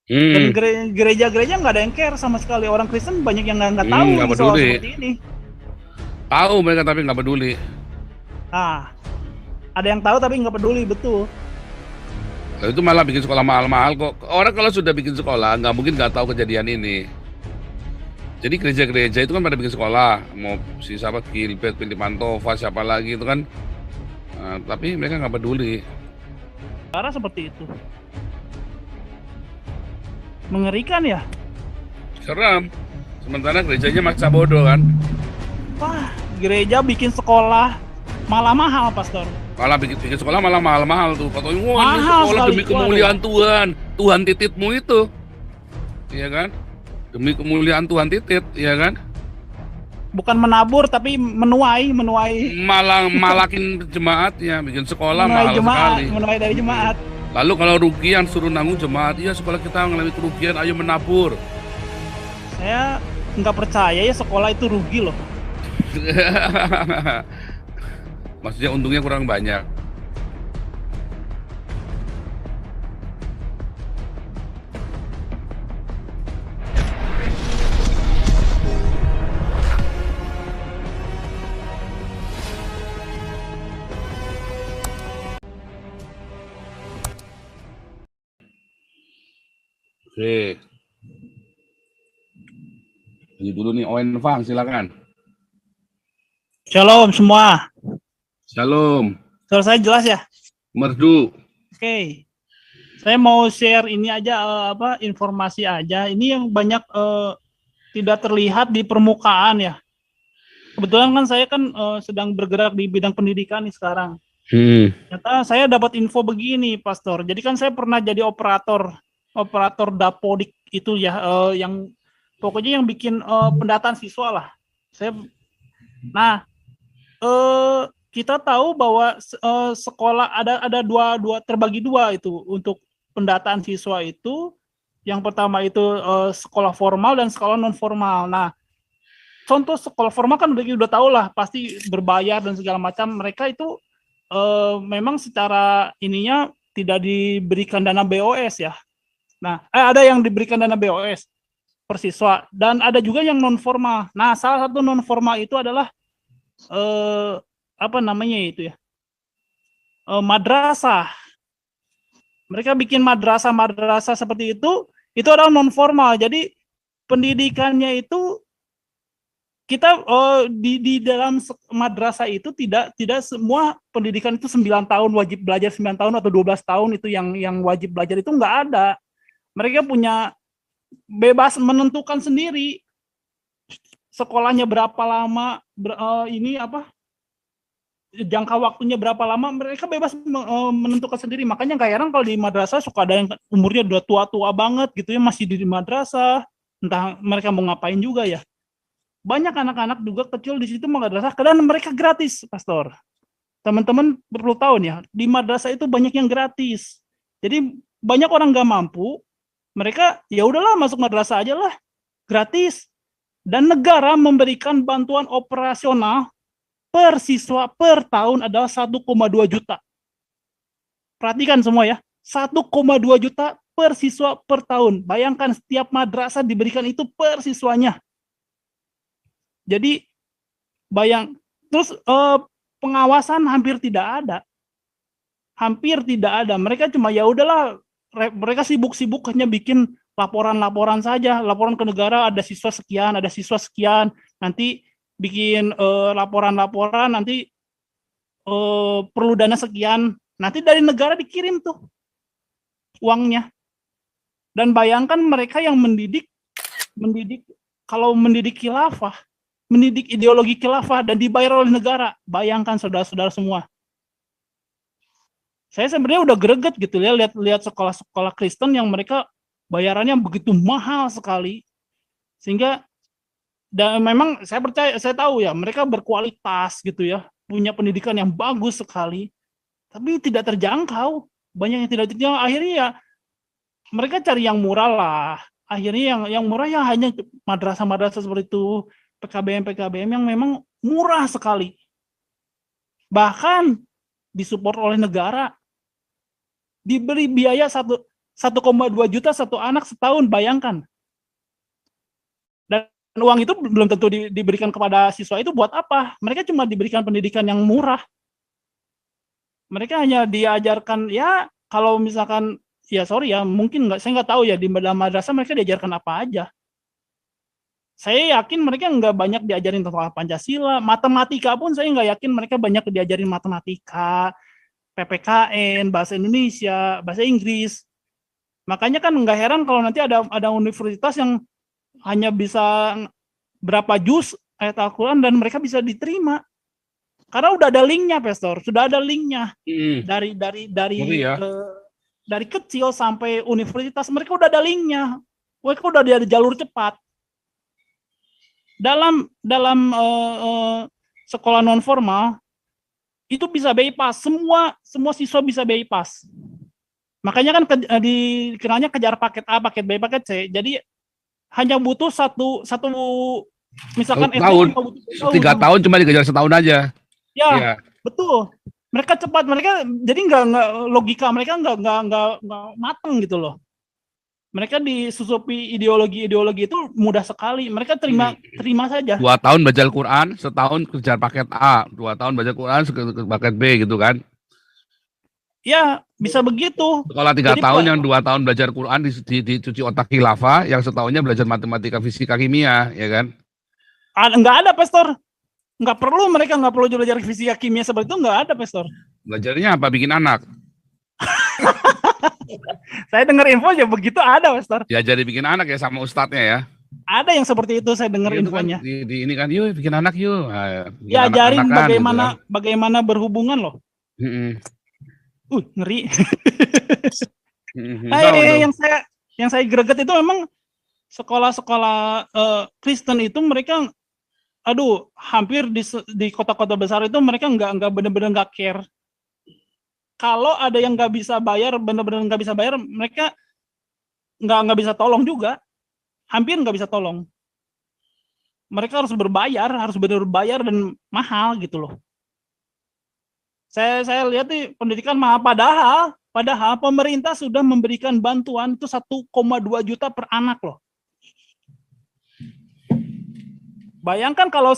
Dan Hmm. gereja-gereja nggak ada yang care sama sekali. Orang Kristen banyak yang nggak tahu Nggak soal peduli. seperti ini. Tahu mereka tapi nggak peduli. Nah, ada yang tahu tapi nggak peduli, betul. Nah, itu malah bikin sekolah mahal-mahal kok. Orang kalau sudah bikin sekolah nggak mungkin nggak tahu kejadian ini. Jadi gereja-gereja itu kan pada bikin sekolah, mau si siapa Gilbert, Philip Mantova, siapa lagi itu kan. Nah, tapi mereka nggak peduli. Cara seperti itu. Mengerikan ya. Serem. Sementara gerejanya maksa bodoh kan. Wah, gereja bikin sekolah malah mahal, Pastor. Malah bikin sekolah malah mahal-mahal tuh. Katanya, wah ini Mahal sekolah sekali. demi Waduh. kemuliaan Tuhan. Tuhan titipmu itu. Iya kan? Demi kemuliaan Tuhan titit, iya kan? Bukan menabur tapi menuai, Malah malakin jemaatnya, bikin sekolah menuai mahal jemaat, sekali. menuai dari jemaat. Lalu kalau rugi yang suruh nanggung jemaat, iya sekolah kita mengalami kerugian, ayo menabur. Saya nggak percaya ya sekolah itu rugi loh. Maksudnya untungnya kurang banyak. Oke, ini dulu nih Owen Fang, silakan. Shalom semua. Shalom. Suara saya jelas ya? Merdu. Oke. Saya mau share ini aja informasi aja. Ini yang banyak tidak terlihat di permukaan ya. Kebetulan kan saya kan sedang bergerak di bidang pendidikan nih sekarang. Ternyata saya dapat info begini, Pastor. Jadi kan saya pernah jadi operator dapodik itu ya, yang pokoknya yang bikin pendataan siswa lah. Nah, kita tahu bahwa sekolah ada dua terbagi dua itu untuk pendataan siswa itu. Yang pertama itu sekolah formal dan sekolah non formal. Nah, contoh sekolah formal kan udah tahu lah, pasti berbayar dan segala macam. Mereka itu memang secara ininya tidak diberikan dana BOS ya. Nah, ada yang diberikan dana BOS per siswa dan ada juga yang non formal. Nah, salah satu non formal itu adalah apa namanya itu ya, madrasah. Mereka bikin madrasah seperti itu adalah non formal. Jadi pendidikannya itu kita di dalam madrasah itu tidak semua pendidikan itu 9 tahun wajib belajar, 9 tahun atau 12 tahun itu yang wajib belajar, itu nggak ada. Mereka punya bebas menentukan sendiri sekolahnya berapa lama, jangka waktunya berapa lama, mereka bebas menentukan sendiri. Makanya nggak heran kalau di madrasah suka ada yang umurnya udah tua-tua banget gitu ya, masih di madrasah, entah mereka mau ngapain juga ya. Banyak anak-anak juga kecil di situ madrasah, dan mereka gratis, Pastor. Teman-teman perlu tahu nih ya, di madrasah itu banyak yang gratis. Jadi banyak orang nggak mampu, mereka ya udahlah masuk madrasah aja lah, gratis. Dan negara memberikan bantuan operasional per siswa per tahun adalah 1,2 juta. Perhatikan semua ya, 1,2 juta per siswa per tahun. Bayangkan setiap madrasah diberikan itu per siswanya. Jadi terus pengawasan hampir tidak ada. Mereka cuma ya udahlah, mereka sibuk hanya bikin laporan saja, laporan ke negara, ada siswa sekian, nanti bikin laporan, nanti perlu dana sekian, nanti dari negara dikirim tuh uangnya. Dan bayangkan mereka yang mendidik kalau mendidik khilafah, mendidik ideologi khilafah dan dibayar oleh negara. Bayangkan saudara-saudara semua. Saya sebenarnya udah greget gitu ya, lihat sekolah-sekolah Kristen yang mereka bayarannya begitu mahal sekali, sehingga dan memang saya tahu ya mereka berkualitas gitu ya, punya pendidikan yang bagus sekali, tapi tidak terjangkau, banyak yang tidak terjangkau. Akhirnya ya mereka cari yang murah lah. Akhirnya yang murah ya hanya madrasah seperti itu, PKBM yang memang murah sekali, bahkan disupport oleh negara, diberi biaya 1,2 juta satu anak setahun, bayangkan. Dan uang itu belum tentu diberikan kepada siswa itu buat apa? Mereka cuma diberikan pendidikan yang murah. Mereka hanya diajarkan, ya kalau misalkan, ya sorry ya, mungkin saya nggak tahu ya di dalam madrasah mereka diajarkan apa aja. Saya yakin mereka nggak banyak diajarin tentang Pancasila, matematika pun saya nggak yakin mereka banyak diajarin matematika, PPKN, bahasa Indonesia, bahasa Inggris. Makanya kan nggak heran kalau nanti ada universitas yang hanya bisa berapa juz ayat Al-Quran dan mereka bisa diterima. Karena udah ada linknya, Pastor. Sudah ada linknya. Dari kecil sampai universitas mereka udah ada linknya. Mereka udah ada jalur cepat. Dalam sekolah non formal itu bisa bypass, semua siswa bisa bypass. Makanya kan dikenalnya kejar paket A, paket B, paket C. Jadi hanya butuh satu misalkan tahun, 3 tahun cuma dikejar setahun aja. Ya. Betul. Mereka cepat, mereka jadi nggak logika mereka nggak matang gitu loh. Mereka disusupi ideologi itu mudah sekali. Mereka terima saja. 2 tahun baca Al-Quran, setahun kejar paket A. 2 tahun baca Al-Quran, paket B gitu kan. Ya, bisa begitu. Sekolah 3 tahun yang 2 tahun belajar Quran dicuci otak khilafah, yang setahunnya belajar matematika, fisika, kimia, ya kan? Enggak ada, Pastor. Enggak perlu, mereka enggak perlu belajar fisika, kimia seperti itu, enggak ada, Pastor. Belajarnya apa? Bikin anak. Saya dengar info aja begitu ada, Pastor. Ya jadi bikin anak ya sama ustadznya ya. Ada yang seperti itu, saya dengar infonya. Kan, ini kan, yuk bikin anak yuk. Ya ajarin bagaimana berhubungan loh. Ngeri. Yang saya greget itu memang sekolah-sekolah Kristen itu mereka, hampir di kota-kota besar itu mereka nggak benar-benar nggak care. Kalau ada yang nggak bisa bayar, benar-benar nggak bisa bayar, mereka nggak bisa tolong juga. Hampir nggak bisa tolong. Mereka harus benar bayar dan mahal gitu loh. Saya lihat nih pendidikan mahal, padahal pemerintah sudah memberikan bantuan itu 1,2 juta per anak loh. Bayangkan kalau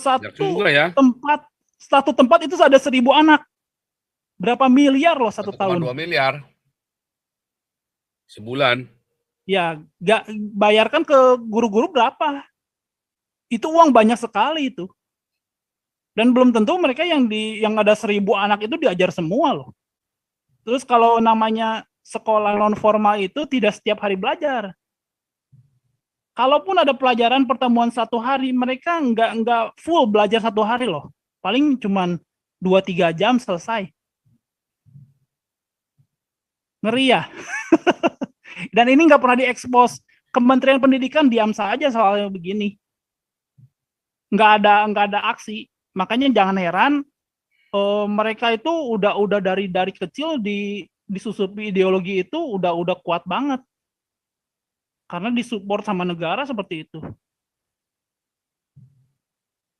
satu tempat itu ada 1.000 anak. Berapa miliar loh satu tahun? 2 miliar sebulan. Ya, bayarkan ke guru-guru berapa? Itu uang banyak sekali itu. Dan belum tentu mereka yang ada 1.000 anak itu diajar semua loh. Terus kalau namanya sekolah non formal itu tidak setiap hari belajar. Kalaupun ada pelajaran pertemuan 1 hari, mereka nggak full belajar 1 hari loh. Paling cuman 2-3 jam selesai. Ngeri ya. Dan ini nggak pernah diekspos. Kementerian Pendidikan diam saja soal begini. Nggak ada aksi. Makanya jangan heran mereka itu udah dari kecil disusupi ideologi itu udah kuat banget. Karena disupport sama negara seperti itu.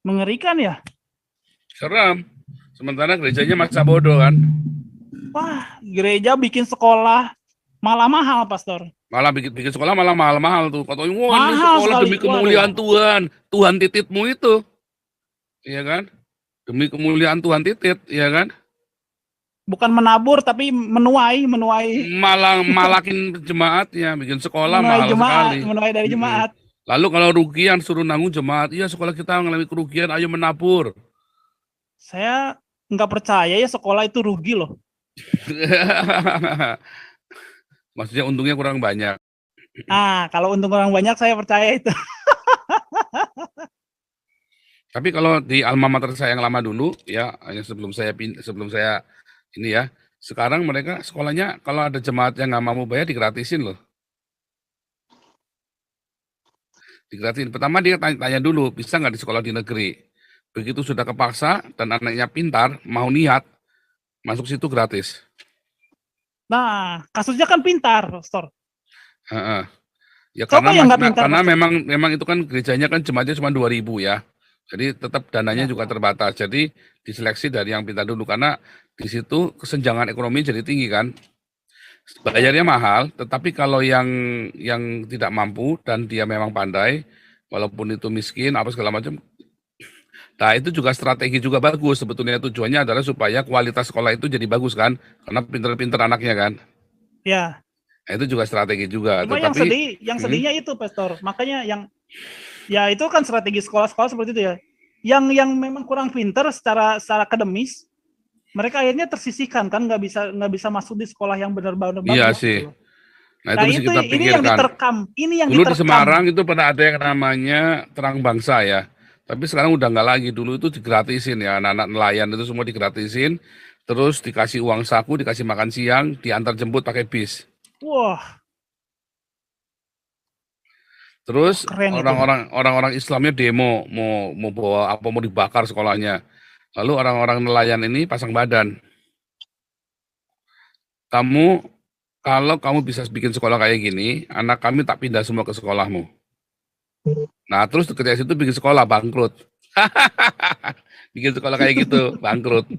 Mengerikan ya. Seram. Sementara gerejanya masa bodoh kan. Wah, gereja bikin sekolah malah mahal, Pastor. Malah bikin sekolah malah mahal-mahal tuh. Katanya, wah ini sekolah demi kemuliaan Tuhan. Tuhan tititmu itu. Iya kan? Demi kemuliaan Tuhan titit, iya kan? Bukan menabur, tapi menuai. Malah malakin jemaatnya, bikin sekolah mahal sekali. Menuai dari jemaat. Lalu kalau rugian suruh nanggung jemaat, iya sekolah kita mengalami kerugian, ayo menabur. Saya nggak percaya ya sekolah itu rugi loh. Maksudnya untungnya kurang banyak. Kalau untung kurang banyak saya percaya itu. Tapi kalau di alma mater saya yang lama dulu ya, sebelum saya ini ya, sekarang mereka sekolahnya kalau ada jemaat yang nggak mampu bayar digratisin loh. Digratisin. Pertama dia tanya dulu, bisa nggak di sekolah di negeri. Begitu sudah kepaksa dan anaknya pintar, mau niat, masuk situ gratis. Nah, kasusnya kan pintar, Pastor. Ya karena memang itu kan gerejanya kan jemaatnya cuma 2.000 ya. Jadi tetap dananya juga terbatas. Jadi diseleksi dari yang pintar dulu karena di situ kesenjangan ekonomi jadi tinggi kan. Bayarnya mahal, tetapi kalau yang tidak mampu dan dia memang pandai, walaupun itu miskin apa segala macam, nah itu juga strategi juga bagus. Sebetulnya tujuannya adalah supaya kualitas sekolah itu jadi bagus kan, karena pinter-pinter anaknya kan. Ya. Nah, itu juga strategi juga. Cuma yang Tetapi, sedihnya itu, Pastor. Makanya ya itu kan strategi sekolah-sekolah seperti itu ya. Yang memang kurang pinter secara akademis, mereka akhirnya tersisihkan kan, nggak bisa masuk di sekolah yang benar-benar iya bagus sih. gitu loh. Nah itu Nah mesti kita ini yang pikirkan. diterkam, Dulu di Semarang itu pernah ada yang namanya Terang Bangsa ya. Tapi sekarang udah nggak lagi. Dulu itu digratisin ya, anak-anak nelayan itu semua digratisin. Terus dikasih uang saku, dikasih makan siang, diantar jemput pakai bis. Wah, Terus keren itu. orang-orang Islamnya demo mau bawa apa mau dibakar sekolahnya. Lalu orang-orang nelayan ini pasang badan. Kamu kalau kamu bisa bikin sekolah kayak gini, anak kami tak pindah semua ke sekolahmu. Nah, terus ketika situ bikin sekolah bangkrut. Bikin sekolah kayak gitu bangkrut,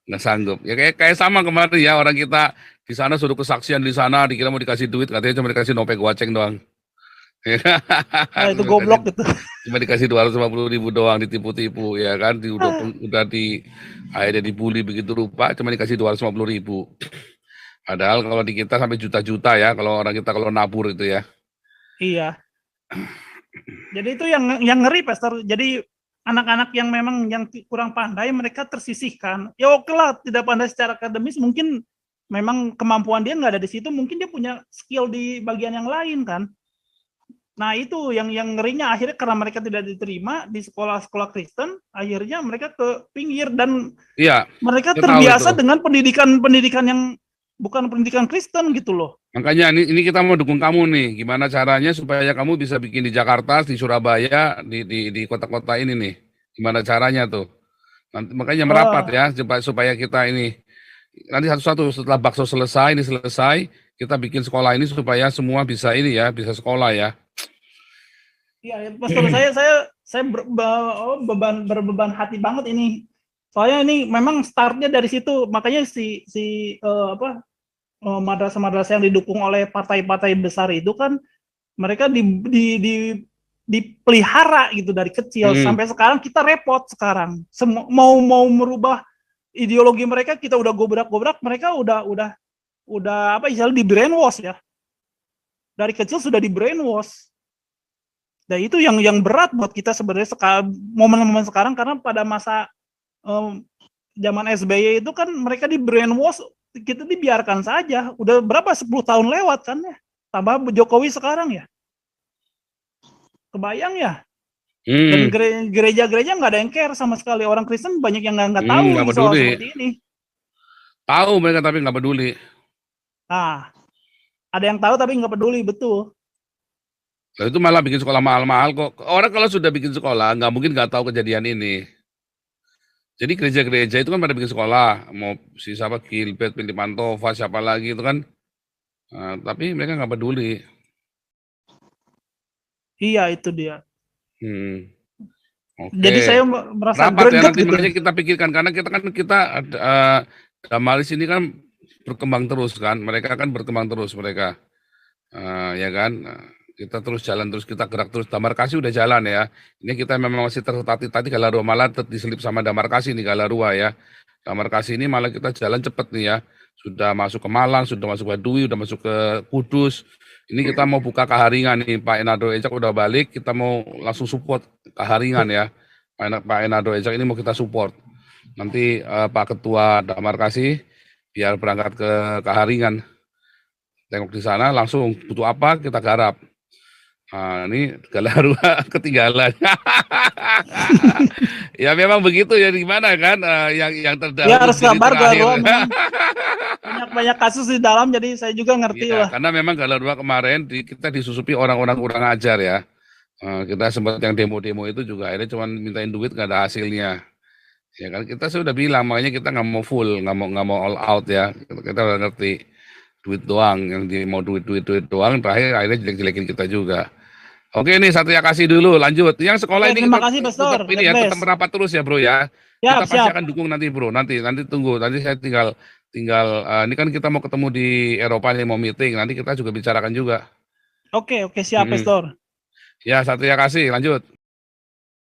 nggak sanggup. Ya kayak sama kemarin ya orang kita di sana suruh kesaksian di sana, dikira mau dikasih duit, katanya cuma dikasih nopek goceng doang. Nah, itu goblok gitu. Cuma dikasih 250.000 doang, ditipu-tipu ya kan, udah akhirnya dibully begitu rupa, cuma dikasih 250.000. Padahal kalau di kita sampai juta-juta ya, kalau orang kita kalau nabur itu ya. Iya. Jadi itu yang ngeri, Pastor. Jadi anak-anak yang memang yang kurang pandai mereka tersisihkan. Ya oke lah, tidak pandai secara akademis, mungkin memang kemampuan dia nggak ada di situ, mungkin dia punya skill di bagian yang lain kan. Nah itu yang ngerinya, akhirnya karena mereka tidak diterima di sekolah-sekolah Kristen, akhirnya mereka ke pinggir dan Iya, mereka kita tahu terbiasa itu. dengan pendidikan yang bukan pendidikan Kristen gitu loh. Makanya ini kita mau dukung kamu nih. Gimana caranya supaya kamu bisa bikin di Jakarta, di Surabaya, di kota-kota ini nih. Gimana caranya tuh? Nanti makanya merapat Eh, ya supaya kita ini nanti satu-satu setelah bakso selesai ini selesai, kita bikin sekolah ini supaya semua bisa ini ya, bisa sekolah ya. Iya, Pastor, saya berbeban hati banget ini. Soalnya ini memang startnya dari situ, makanya madrasah-madrasah yang didukung oleh partai-partai besar itu kan mereka dipelihara gitu dari kecil Hmm. sampai sekarang kita repot sekarang. Mau merubah ideologi mereka, kita udah gobrak-gobrak, mereka udah apa istilahnya di brainwash ya. Dari kecil sudah di brainwash. Dan itu yang berat buat kita sebenarnya momen-momen sekarang, karena pada masa zaman SBY itu kan mereka di brainwash, kita dibiarkan saja. Udah berapa 10 tahun lewat kan ya. Tambah Jokowi sekarang ya. Kebayang ya. Dan gereja-gereja nggak ada yang care sama sekali. Orang Kristen banyak yang nggak tahu Nggak soal peduli. seperti ini. Tahu mereka tapi nggak peduli. Nah, ada yang tahu tapi nggak peduli, betul. Nah, itu malah bikin sekolah mahal-mahal kok. Orang kalau sudah bikin sekolah nggak mungkin nggak tahu kejadian ini. Jadi gereja-gereja itu kan pada bikin sekolah, mau si siapa Gilbert, Mantova, siapa lagi itu kan. Tapi mereka nggak peduli. Iya, itu dia. Oke. Jadi saya merasa Rapat ya greget nanti gitu. makanya kita pikirkan karena kita Damaris ini kan berkembang terus kan, mereka kan berkembang terus mereka, ya kan. Kita terus jalan terus kita gerak terus. Damarkasi udah jalan ya. Ini kita memang masih tertati-tati Galarua malah diselip sama Damarkasi nih Galarua ya. Damarkasi ini malah kita jalan cepet nih ya. Sudah masuk ke Malang, sudah masuk ke Dui, udah masuk ke Kudus. Ini kita mau buka Kaharingan nih, Pak Enado Ejak udah balik, kita mau langsung support Kaharingan ya. Pak Enado Ejak ini mau kita support. Nanti Pak Ketua Damarkasi biar berangkat ke Kaharingan. Tengok di sana langsung butuh apa kita garap. Nah, ini Galarua ketinggalan. Ya memang begitu ya, gimana kan yang terdahulu Ya harus jadi kabar terakhir. Garuda memang banyak kasus di dalam, jadi saya juga ngerti Ya, lah. karena memang Galarua kemarin kita disusupi orang-orang kurang ajar ya. Kita sempat yang demo-demo itu juga akhirnya cuma mintain duit nggak ada hasilnya. Ya kan kita sudah bilang makanya kita nggak mau full, nggak mau all out ya. Kita udah ngerti duit doang, yang mau duit doang, terakhir akhirnya jelek-jelekin kita juga. Oke nih Satria kasih dulu, lanjut. Yang sekolah Oke, ini terima tetap, kasih, Pastor. ini ya, tetap merapat terus ya bro ya. Kita pasti Siap. akan dukung nanti bro, nanti tunggu, nanti saya tinggal Tinggal ini kan kita mau ketemu di Eropa nih, mau meeting, nanti kita juga bicarakan juga. Oke, siap, Mhm. Pastor. Ya, Satria kasih, lanjut.